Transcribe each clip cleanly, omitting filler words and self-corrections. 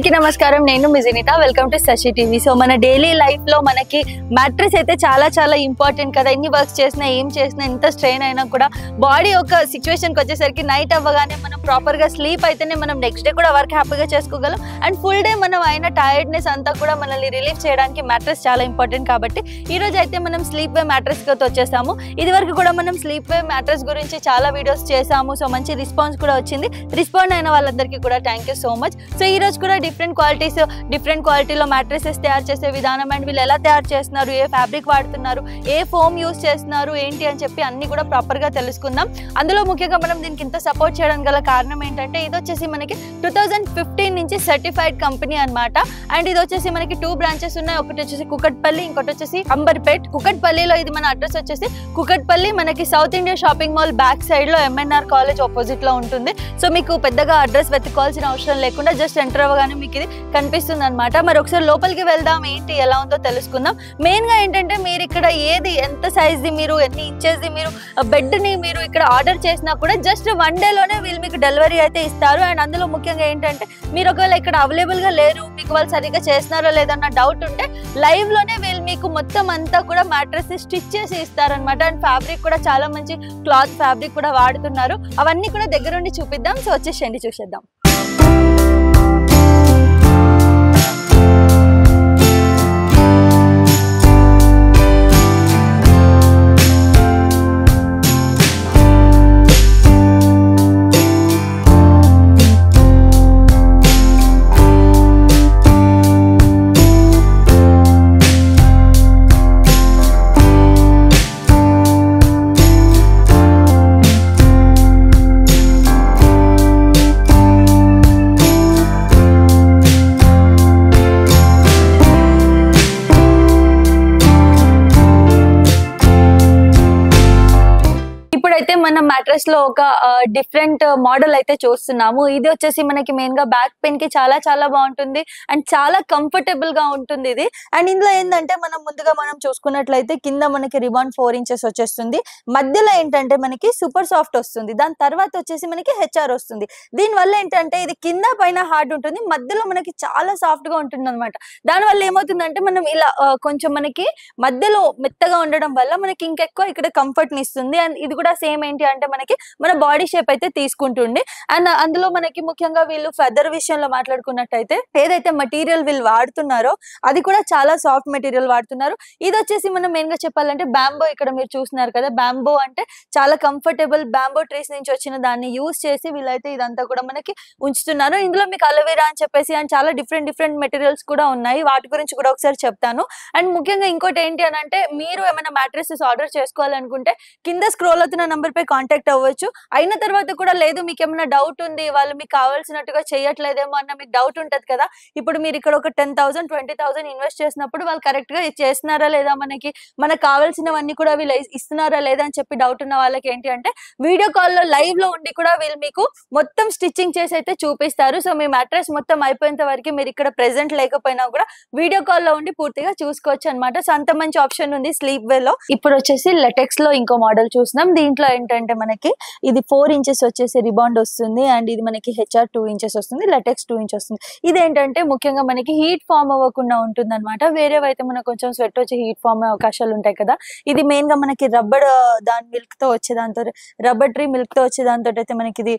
అందరికీ నమస్కారం. నేను మీ Janitha. Welcome to Sasi TV. So మన డైలీ లైఫ్ లో మనకి మ్యాట్రెస్ అయితే చాలా చాలా ఇంపార్టెంట్ కదా. ఎన్ని వర్క్స్ చేసినా ఏం చేసినా ఎంత స్ట్రెయిన్ అయినా కూడా బాడీ ఒక సిచ్యువేషన్కి వచ్చేసరికి నైట్ అవ్వగానే మనం ప్రాపర్ గా స్లీప్ అయితేనే మనం నెక్స్ట్ డే కూడా వర్క్ హ్యాపీగా చేసుకోగలం. అండ్ ఫుల్ డే మనం అయిన టైర్డ్నెస్ అంతా కూడా మనల్ని రిలీఫ్ చేయడానికి మ్యాట్రెస్ చాలా ఇంపార్టెంట్. కాబట్టి ఈ రోజు అయితే మనం స్లీప్ వే మ్యాట్రెస్ తో వచ్చేసాము. ఇది వరకు కూడా మనం స్లీప్ వే మ్యాట్రెస్ గురించి చాలా వీడియోస్ చేసాము. సో మంచి రెస్పాన్స్ కూడా వచ్చింది. రెస్పాండ్ అయిన వాళ్ళందరికీ కూడా thank you so much. So ఈ రోజు కూడా డిఫరెంట్ క్వాలిటీలో మ్యాట్రెసెస్ తయారు చేసే విధానం అండ్ వీళ్ళు ఎలా తయారు చేస్తున్నారు, ఏ ఫ్యాబ్రిక్ వాడుతున్నారు, ఏ ఫోమ్ యూస్ చేస్తున్నారు ఏంటి అని చెప్పి అన్ని కూడా ప్రాపర్ గా తెలుసుకుందాం. అందులో ముఖ్యంగా మనం దీనికి ఇంత సపోర్ట్ చేయడానికి గల కారణం ఏంటంటే ఇది వచ్చేసి మనకి 2015 నుంచి సర్టిఫైడ్ కంపెనీ అన్నమాట. అండ్ ఇది వచ్చేసి మనకి 2 బ్రాంచెస్ ఉన్నాయి. ఒకటి వచ్చేసి కుకట్పల్లి, ఇంకోటి వచ్చేసి అంబర్పేట్. కుకట్పల్లిలో ఇది మన అడ్రస్ వచ్చేసి కుకట్పల్లి మనకి south India shopping mall back side లో MNR కాలేజ్ ఆపోజిట్ లో ఉంటుంది. సో మీకు పెద్దగా అడ్రస్ వెతుక్కోవాల్సిన అవసరం లేకుండా జస్ట్ ఎంటర్ అవ్వగానే మీకు ఇది కనిపిస్తుంది అనమాట. మరి ఒకసారి లోపలికి వెళ్దాం, ఏంటి ఎలా ఉందో తెలుసుకుందాం. మెయిన్ గా ఏంటంటే మీరు ఇక్కడ ఏది ఎంత సైజ్ ది మీరు ఎన్ని ఇంచెస్ ది మీరు బెడ్ ని మీరు ఇక్కడ ఆర్డర్ చేసినా కూడా జస్ట్ 1 డే లోనే వీళ్ళు మీకు డెలివరీ అయితే ఇస్తారు. అండ్ అందులో ముఖ్యంగా ఏంటంటే మీరు ఒకవేళ ఇక్కడ అవైలబుల్ గా లేరు, మీకు వాళ్ళు సరిగ్గా చేస్తున్నారో లేదన్న డౌట్ ఉంటే లైవ్ లోనే వీళ్ళు మీకు మొత్తం అంతా కూడా మ్యాట్రెస్ స్టిచ్ చేసి ఇస్తారనమాట. అండ్ ఫ్యాబ్రిక్ కూడా చాలా మంచి క్లాత్ ఫ్యాబ్రిక్ కూడా వాడుతున్నారు. అవన్నీ కూడా దగ్గరుండి చూపిద్దాం. సో వచ్చేసేయండి చూసేద్దాం. అయితే మనం మ్యాట్రెస్ లో ఒక డిఫరెంట్ మోడల్ అయితే చూస్తున్నాము. ఇది వచ్చేసి మనకి మెయిన్ గా బ్యాక్ పెయిన్ కి చాలా చాలా బాగుంటుంది అండ్ చాలా కంఫర్టబుల్ గా ఉంటుంది ఇది. అండ్ ఇందులో ఏంటంటే మనం ముందుగా మనం చూసుకున్నట్లయితే కింద మనకి రిబాన్ 4 ఇంచెస్ వచ్చేస్తుంది. మధ్యలో ఏంటంటే మనకి సూపర్ సాఫ్ట్ వస్తుంది. దాని తర్వాత వచ్చేసి మనకి HR వస్తుంది. దీని వల్ల ఏంటంటే ఇది కింద పైన హార్డ్ ఉంటుంది, మధ్యలో మనకి చాలా సాఫ్ట్ గా ఉంటుంది అనమాట. దాని వల్ల ఏమవుతుందంటే మనం ఇలా కొంచెం మనకి మధ్యలో మెత్తగా ఉండడం వల్ల మనకి ఇంకెక్కువ ఇక్కడ కంఫర్ట్ ని ఇస్తుంది. అండ్ ఇది కూడా సేమ్ ఏంటి అంటే మనకి మన బాడీ షేప్ అయితే తీసుకుంటుంది. అండ్ అందులో మనకి ముఖ్యంగా వీళ్ళు ఫెదర్ విషయంలో మాట్లాడుకున్నట్టయితే ఏదైతే మెటీరియల్ వీళ్ళు వాడుతున్నారో అది కూడా చాలా సాఫ్ట్ మెటీరియల్ వాడుతున్నారు. ఇది వచ్చేసి మనం మెయిన్ గా చెప్పాలంటే బ్యాంబో. ఇక్కడ మీరు చూస్తున్నారు కదా, బ్యాంబో అంటే చాలా కంఫర్టబుల్ బ్యాంబో ట్రీస్ నుంచి వచ్చిన దాన్ని యూజ్ చేసి వీళ్ళైతే ఇదంతా కూడా మనకి ఉంచుతున్నారు. ఇందులో మీకు అలోవెరా అని చెప్పేసి అండ్ చాలా డిఫరెంట్ మెటీరియల్స్ కూడా ఉన్నాయి. వాటి గురించి కూడా ఒకసారి చెప్తాను. అండ్ ముఖ్యంగా ఇంకోటి ఏంటి అని అంటే మీరు ఏమైనా మ్యాట్రెసెస్ ఆర్డర్ చేసుకోవాలనుకుంటే కింద స్క్రోల్ అవుతున్న నంబర్ పై కాంటాక్ట్ అవ్వచ్చు. అయిన తర్వాత కూడా లేదు మీకు ఏమైనా డౌట్ ఉంది, వాళ్ళు మీకు కావాల్సినట్టుగా చేయట్లేదేమో అన్న మీకు డౌట్ ఉంటది కదా. ఇప్పుడు మీరు ఇక్కడ ఒక 10,000 20,000 ఇన్వెస్ట్ చేసినప్పుడు వాళ్ళు కరెక్ట్ గా చేస్తున్నారా లేదా, మనకు కావాల్సినవన్నీ కూడా వీళ్ళు ఇస్తున్నారా లేదా అని చెప్పి డౌట్ ఉన్న వాళ్ళకి ఏంటి అంటే వీడియో కాల్ లో లైవ్ లో ఉండి కూడా వీళ్ళు మీకు మొత్తం స్టిచ్చింగ్ చేసి అయితే చూపిస్తారు. సో మీ మ్యాట్రెస్ మొత్తం అయిపోయేంత వరకు మీరు ఇక్కడ ప్రెసెంట్ లేకపోయినా కూడా వీడియో కాల్ లో ఉండి పూర్తిగా చూసుకోవచ్చు అనమాట. సో అంత మంచి ఆప్షన్ ఉంది స్లీప్ వే లో. ఇప్పుడు వచ్చేసి లెటెక్స్ లో ఇంకో మోడల్ చూస్తున్నాం. దీంట్లో ఏంటంటే మనకి ఇది 4 ఇంచెస్ వచ్చేసి రిబాండ్ వస్తుంది. అండ్ ఇది మనకి HR 2 ఇంచెస్ వస్తుంది, లెటెక్స్ 2 ఇంచెస్ వస్తుంది. ఇదేంటంటే ముఖ్యంగా మనకి హీట్ ఫామ్ అవ్వకుండా ఉంటుంది అనమాట. వేరేవైతే మనకు కొంచెం స్వెట్ వచ్చి హీట్ ఫామ్ అయ్యే అవకాశాలు ఉంటాయి కదా. ఇది మెయిన్ గా మనకి రబ్బర్ దాని మిల్క్ తో వచ్చేదాంతో రబ్బర్ ట్రీ మిల్క్ తో వచ్చేదాంతో అయితే మనకి ఇది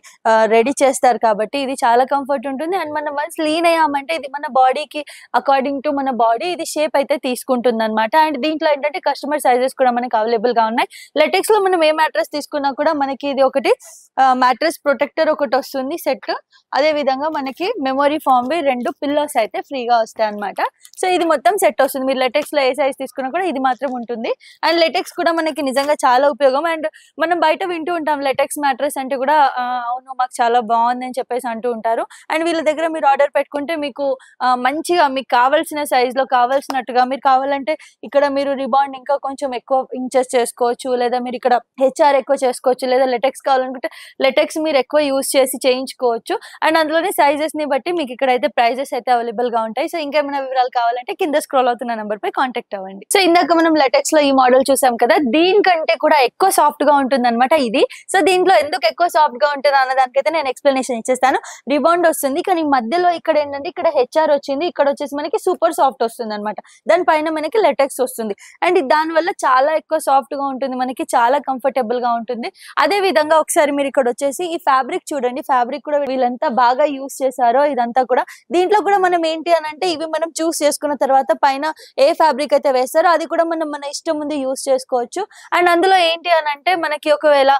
రెడీ చేస్తారు కాబట్టి ఇది చాలా కంఫర్ట్ ఉంటుంది. అండ్ మనం వన్స్ లీన్ అయ్యామంటే ఇది మన బాడీకి అకార్డింగ్ టు మన బాడీ ఇది షేప్ అయితే తీసుకుంటుంది అనమాట. అండ్ దీంట్లో ఏంటంటే కస్టమర్ సైజెస్ కూడా మనకి అవైలబుల్ గా ఉన్నాయి. లెటెక్స్ లో మనం ఏ మ్యాట్రెస్ తీసుకున్నా కూడా మనకి ఇది ఒకటి మ్యాట్రెస్ ప్రొటెక్టర్ ఒకటి వస్తుంది సెట్. అదే విధంగా మనకి మెమొరీ ఫామ్ 2 పిల్లోస్ అయితే ఫ్రీగా వస్తాయి అనమాట. సో ఇది మొత్తం సెట్ వస్తుంది. మీరు లెటెక్స్ లో ఏ సైజ్ తీసుకున్నా కూడా ఇది మాత్రం ఉంటుంది. అండ్ లెటెక్స్ కూడా మనకి నిజంగా చాలా ఉపయోగం. అండ్ మనం బయట వింటూ ఉంటాం లెటెక్స్ మ్యాట్రెస్ అంటే కూడా అవును మాకు చాలా బాగుంది అని చెప్పేసి అంటూ ఉంటారు. అండ్ వీళ్ళ దగ్గర మీరు ఆర్డర్ పెట్టుకుంటే మీకు మంచిగా మీకు కావాల్సిన సైజ్ లో కావాల్సినట్టుగా మీరు కావాలంటే ఇక్కడ మీరు రిబాండ్ ఇంకా కొంచెం ఎక్కువ ఇంచెస్ చేసుకోవచ్చు, లేదా మీరు ఇక్కడ HR ఎక్కువ చేసుకోవచ్చు, లేదా లెటెక్స్ కావాలనుకుంటే లెటెక్స్ మీరు ఎక్కువ యూస్ చేసి చేయించుకోవచ్చు. అండ్ అందులోనే సైజెస్ ని బట్టి మీకు ఇక్కడైతే ప్రైజెస్ అయితే అవైలబుల్ గా ఉంటాయి. సో ఇంకేమైనా వివరాలు కావాలంటే కింద స్క్రోల్ అవుతున్న నెంబర్ పై కాంటాక్ట్ అవ్వండి. సో ఇందాక మనం లెటెక్స్ లో ఈ మోడల్ చూసాం కదా, దీనికంటే కూడా ఎక్కువ సాఫ్ట్ గా ఉంటుంది అనమాట ఇది. సో దీంట్లో ఎందుకు ఎక్కువ సాఫ్ట్ గా ఉంటుంది అన్న దానికైతే నేను ఎక్స్ప్లెనేషన్ ఇచ్చేస్తాను. రిబౌండ్ వస్తుంది, కానీ మధ్యలో ఇక్కడ ఏంటంటే ఇక్కడ హెచ్ఆర్ వచ్చింది, ఇక్కడ వచ్చేసి మనకి సూపర్ సాఫ్ట్ వస్తుంది అనమాట. దానిపైన మనకి లెటెక్స్ వస్తుంది. అండ్ దాని వల్ల చాలా ఎక్కువ సాఫ్ట్ గా ఉంటుంది, మనకి చాలా కంఫర్టబుల్ గా ఉంటుంది. అదే విధంగా ఒకసారి మీరు ఇక్కడ వచ్చేసి ఈ ఫ్యాబ్రిక్ చూడండి, ఫ్యాబ్రిక్ కూడా వీళ్ళంతా బాగా యూస్ చేశారో ఇదంతా కూడా. దీంట్లో కూడా మనం ఏంటి అని అంటే ఇవి మనం చూస్ చేసుకున్న తర్వాత పైన ఏ ఫ్యాబ్రిక్ అయితే వేస్తారో అది కూడా మనం మన ఇష్టం ముందు యూస్ చేసుకోవచ్చు. అండ్ అందులో ఏంటి అని అంటే మనకి ఒకవేళ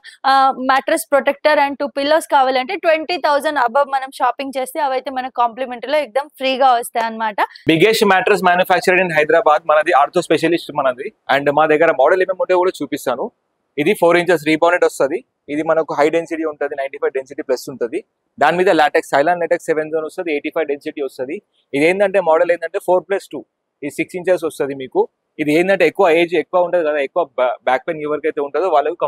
మ్యాట్రెస్ ప్రొటెక్టర్ అండ్ 2 పిల్లోస్ కావాలంటే 20,000 అబవ్ మనం షాపింగ్ చేస్తే అవైతే మనకు కాంప్లిమెంటరీ లో ఎక్దమ్ ఫ్రీగా వస్తాయి అన్నమాట. Biggest mattress manufactured in Hyderabad, మనది ఆర్థో స్పెషలిస్ట్ మనది. అండ్ మా దగ్గర మోడల్ ఏమేమి ఉంటే కూడా చూపిస్తాను. ఇది 4 inches రీబౌండెడ్ వస్తుంది. ఇది మనకు హై డెన్సిటీ ఉంటుంది, 95 డెన్సిటీ ప్లస్ ఉంటుంది. దాని మీద లాటెక్స్ సైలాన్ లాటెక్స్ 7 zone వస్తుంది, 85 డెన్సిటీ వస్తుంది. ఇది ఏంటంటే మోడల్ ఏంటంటే 4+2, ఇది 6 inches వస్తుంది మీకు. ఇది ఏంటంటే ఎక్కువ ఏజ్ ఎక్కువ ఉంటుంది కదా, ఎక్కువ బ్యాక్ పెయిన్ ఎవరికైతే ఉంటుందో వాళ్ళకి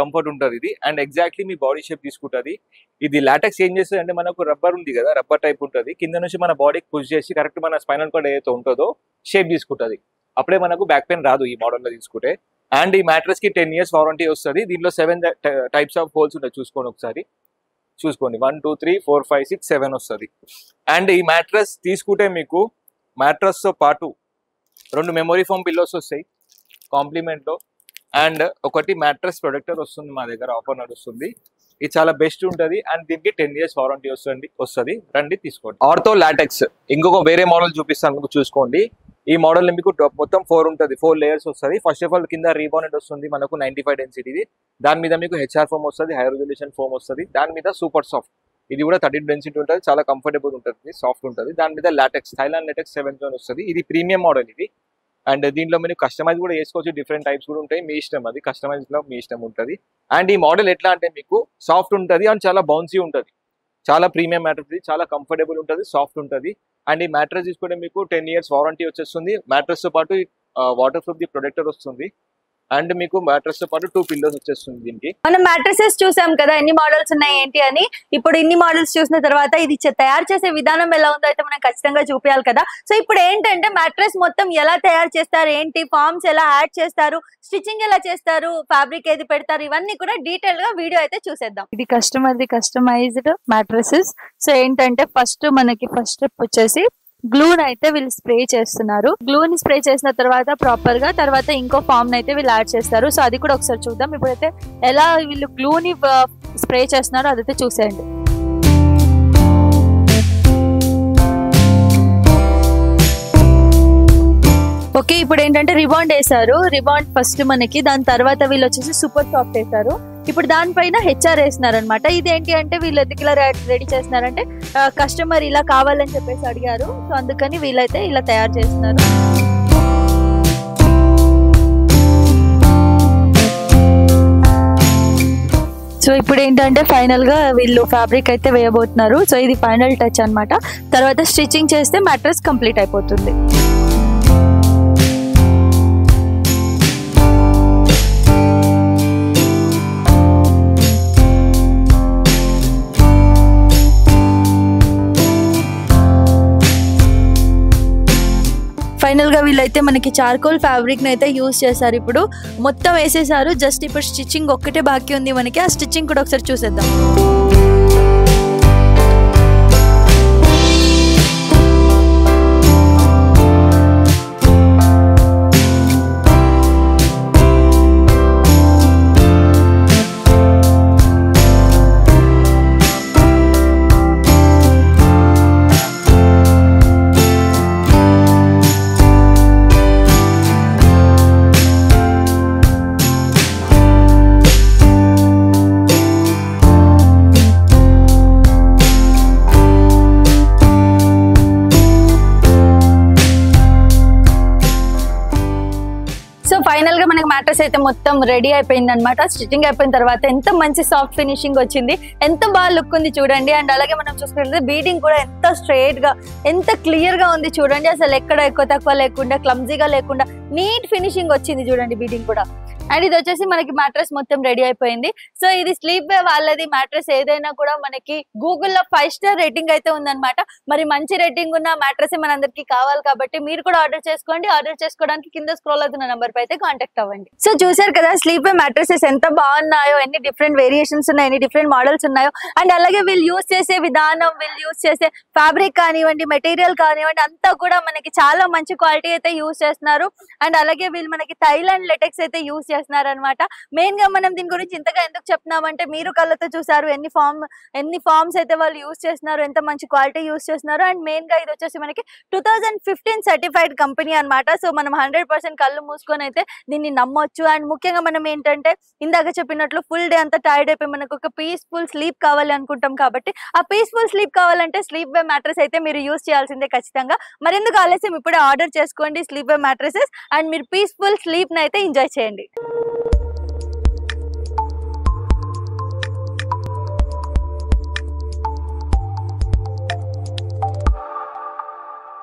కంఫర్ట్ ఉంటుంది ఇది. And exactly me body shape తీసుకుంటుంది. ఇది లాటెక్స్ ఏం చేస్తుంది అంటే మనకు రబ్బర్ ఉంది కదా, రబ్బర్ టైప్ ఉంటుంది. కింద నుంచి మన బాడీకి పుష్ చేసి కరెక్ట్ మన స్పైనల్ కార్డ్ ఏదైతే ఉంటుందో షేప్ తీసుకుంటుంది. అప్పుడే మనకు బ్యాక్ పెయిన్ రాదు ఈ మోడల్లో తీసుకుంటే. అండ్ ఈ మ్యాట్రెస్ కి 10 years వారంటీ వస్తుంది. దీంట్లో 7 types ఆఫ్ హోల్స్ ఉంటాయి, చూసుకోండి ఒకసారి. చూసుకోండి 1 2 3 4 5 6 7 వస్తుంది. అండ్ ఈ మ్యాట్రెస్ తీసుకుంటే మీకు మ్యాట్రెస్ తో పాటు 2 మెమరీ ఫోమ్ పిల్లోస్ వస్తాయి కాంప్లిమెంట్ లో. అండ్ ఒకటి మ్యాట్రెస్ ప్రొటెక్టర్ వస్తుంది, మా దగ్గర ఆఫర్ నడుస్తుంది. ఇది చాలా బెస్ట్ ఉంటుంది. అండ్ దీనికి 10 years వారంటీ వస్తుంది. రండి తీసుకోండి. ఆర్థో లాటెక్స్ ఇంకొక వేరే మోడల్ చూపిస్తాను, చూసుకోండి. ఈ మోడల్ మీకు మొత్తం 4 ఉంటుంది, 4 layers వస్తుంది. ఫస్ట్ ఆఫ్ ఆల్ కింద రీబౌండెడ్ వస్తుంది మనకు 95 డెన్సిటీ. దాని మీద మీకు హెచ్ఆర్ ఫోమ్ వస్తుంది, హై రెజల్యూషన్ ఫోమ్ వస్తుంది. దాని మీద సూపర్ సాఫ్ట్, ఇది కూడా 30 డెన్సిటీ ఉంటుంది, చాలా కంఫర్టబుల్ ఉంటుంది, సాఫ్ట్ ఉంటుంది. దాని మీద లాటెక్స్ థైలాండ్ లాటెక్స్ 7 zone వస్తుంది. ఇది ప్రీమియం మోడల్ ఇది. అండ్ దీంట్లో మీరు కస్టమైజ్ కూడా చేసుకోవచ్చు, డిఫరెంట్ టైప్స్ కూడా ఉంటాయి, మీ ఇష్టం, అది కస్టమైజ్ లో మీ ఇష్టం ఉంటుంది. అండ్ ఈ మోడల్ ఎట్లా అంటే మీకు సాఫ్ట్ ఉంటుంది అండ్ చాలా బౌన్సీ ఉంటుంది, చాలా ప్రీమియం మ్యాట్రెస్, చాలా కంఫర్టబుల్ ఉంటుంది, సాఫ్ట్ ఉంటుంది. అండ్ ఈ మ్యాట్రెస్ తీసుకుంటే మీకు 10 years వారంటీ వచ్చేస్తుంది. మ్యాట్రెస్ తో పాటు వాటర్ ప్రూఫ్ ది ప్రొటెక్టర్ వస్తుంది. అండ్ మీకు మ్యాట్రెస్ తో పాటు 2 పిల్లోస్ వచ్చేస్తుంది. దీనికి మనం మ్యాట్రెసెస్ చూసాం కదా ఎన్ని మోడల్స్ ఉన్నాయి ఏంటి అని. ఇప్పుడు ఇన్ని మోడల్స్ చూసిన తర్వాత ఇది తయారు చేసే విధానం ఎలా ఉందో అయితే మనం ఖచ్చితంగా చూపించాలి కదా. సో ఇప్పుడు ఏంటంటే మ్యాట్రెస్ మొత్తం ఎలా తయారు చేస్తారు, ఏంటి ఫార్మ్స్ ఎలా యాడ్ చేస్తారు, స్టిచ్చింగ్ ఎలా చేస్తారు, ఫ్యాబ్రిక్ ఏది పెడతారు, ఇవన్నీ కూడా డీటెయిల్ గా వీడియో అయితే చూసేద్దాం. ఇది కస్టమైజ్డ్ మ్యాట్రెసెస్. సో ఏంటంటే ఫస్ట్ స్టెప్ వచ్చేసి గ్లూని అయితే వీళ్ళు స్ప్రే చేస్తున్నారు. గ్లూని స్ప్రే చేసిన తర్వాత ఇంకో ఫామ్ అయితే వీళ్ళు యాడ్ చేస్తారు. సో అది కూడా ఒకసారి చూద్దాం. ఇప్పుడైతే ఎలా వీళ్ళు గ్లూని స్ప్రే చేస్తున్నారో అదైతే చూసేయండి. ఓకే, ఇప్పుడు ఏంటంటే రిబాండ్ వేసారు. రిబాండ్ ఫస్ట్ మనకి, దాని తర్వాత వీళ్ళు వచ్చేసి సూపర్ సాఫ్ట్ వేసారు. ఇప్పుడు దానిపైన హెచ్ఆర్ వేస్తున్నారు అనమాట. ఇదేంటి అంటే వీళ్ళు ఎందుకు ఇలా రెడీ చేస్తున్నారంటే కస్టమర్ ఇలా కావాలని చెప్పేసి అడిగారు. సో అందుకని వీళ్ళైతే ఇలా తయారు చేస్తున్నారు. సో ఇప్పుడు ఏంటంటే ఫైనల్ గా వీళ్ళు ఫ్యాబ్రిక్ అయితే వేయబోతున్నారు. సో ఇది ఫైనల్ టచ్ అనమాట. తర్వాత స్టిచ్చింగ్ చేస్తే మ్యాట్రెస్ కంప్లీట్ అయిపోతుంది. ఫైనల్ గా వీళ్ళైతే మనకి చార్కోల్ ఫ్యాబ్రిక్ ని అయితే యూజ్ చేశారు. ఇప్పుడు మొత్తం వేసేసారు. జస్ట్ ఇప్పుడు స్టిచ్చింగ్ ఒక్కటే బాకీ ఉంది మనకి. ఆ స్టిచ్చింగ్ కూడా ఒకసారి చూసేద్దాం. ఫైనల్ గా మనకి మ్యాట్రెస్ అయితే మొత్తం రెడీ అయిపోయింది అనమాట. స్టిచ్చింగ్ అయిపోయిన తర్వాత ఎంత మంచి సాఫ్ట్ ఫినిషింగ్ వచ్చింది, ఎంత బాగా లుక్ ఉంది చూడండి. అండ్ అలాగే మనం చూసుకుంటే బీడింగ్ కూడా ఎంత స్ట్రైట్ గా, ఎంత క్లియర్ గా ఉంది చూడండి. అసలు ఎక్కడ ఎక్కువ తక్కువ లేకుండా, క్లమ్జీగా లేకుండా నీట్ ఫినిషింగ్ వచ్చింది చూడండి బీడింగ్ కూడా. అండ్ ఇది వచ్చేసి మనకి మ్యాట్రెస్ మొత్తం రెడీ అయిపోయింది. సో ఇది స్లీప్ వే వాళ్ళది మ్యాట్రెస్. ఏదైనా కూడా మనకి గూగుల్లో 5 స్టార్ రేటింగ్ అయితే ఉందన్నమాట. మరి మంచి రేటింగ్ ఉన్న మ్యాట్రెస్ మనందరికి కావాలి కాబట్టి మీరు కూడా ఆర్డర్ చేసుకోండి. ఆర్డర్ చేసుకోవడానికి కింద స్క్రోల్ అవుతున్న నంబర్ పై అయితే కాంటాక్ట్ అవ్వండి. సో చూసారు కదా స్లీప్ వే మ్యాట్రెసెస్ ఎంత బాగున్నాయో, ఎన్ని డిఫరెంట్ వేరియేషన్స్ ఉన్నాయి, ఎన్ని డిఫరెంట్ మోడల్స్ ఉన్నాయో. అండ్ అలాగే వీళ్ళు యూజ్ చేసే విధానం, వీళ్ళు యూజ్ చేసే ఫ్యాబ్రిక్ కానివ్వండి, మెటీరియల్ కానివ్వండి, అంతా కూడా మనకి చాలా మంచి క్వాలిటీ అయితే యూజ్ చేస్తున్నారు. అండ్ అలాగే వీళ్ళు మనకి థైలాండ్ లెటెక్స్ అయితే యూజ్ చేస్తున్నారు అనమాట. మెయిన్ గా మనం దీని గురించి ఇంతగా ఎందుకు చెప్తున్నామంటే మీరు కళ్ళతో చూసారు ఎన్ని ఫార్మ్స్ అయితే వాళ్ళు యూజ్ చేస్తున్నారు, ఎంత మంచి క్వాలిటీ యూజ్ చేస్తున్నారు. అండ్ మెయిన్ గా ఇది వచ్చేసి మనకి 2015 సర్టిఫైడ్ కంపెనీ అనమాట. సో మనం 100% కళ్ళు మూసుకొని అయితే దీన్ని నమ్మొచ్చు. అండ్ ముఖ్యంగా మనం ఏంటంటే ఇందాక చెప్పినట్లు ఫుల్ డే అంతా టైర్డ్ అయిపోయి మనకు ఒక పీస్ఫుల్ స్లీప్ కావాలి అనుకుంటాం కాబట్టి ఆ పీస్ఫుల్ స్లీప్ కావాలంటే స్లీప్ వే మ్యాట్రెస్ అయితే మీరు యూజ్ చేయాల్సిందే ఖచ్చితంగా. మరెందుకు ఆలస్యం, ఇప్పుడే ఆర్డర్ చేసుకోండి స్లీప్ వే మ్యాట్రెసెస్ అండ్ మీరు పీస్ఫుల్ స్లీప్ ని అయితే ఎంజాయ్ చేయండి.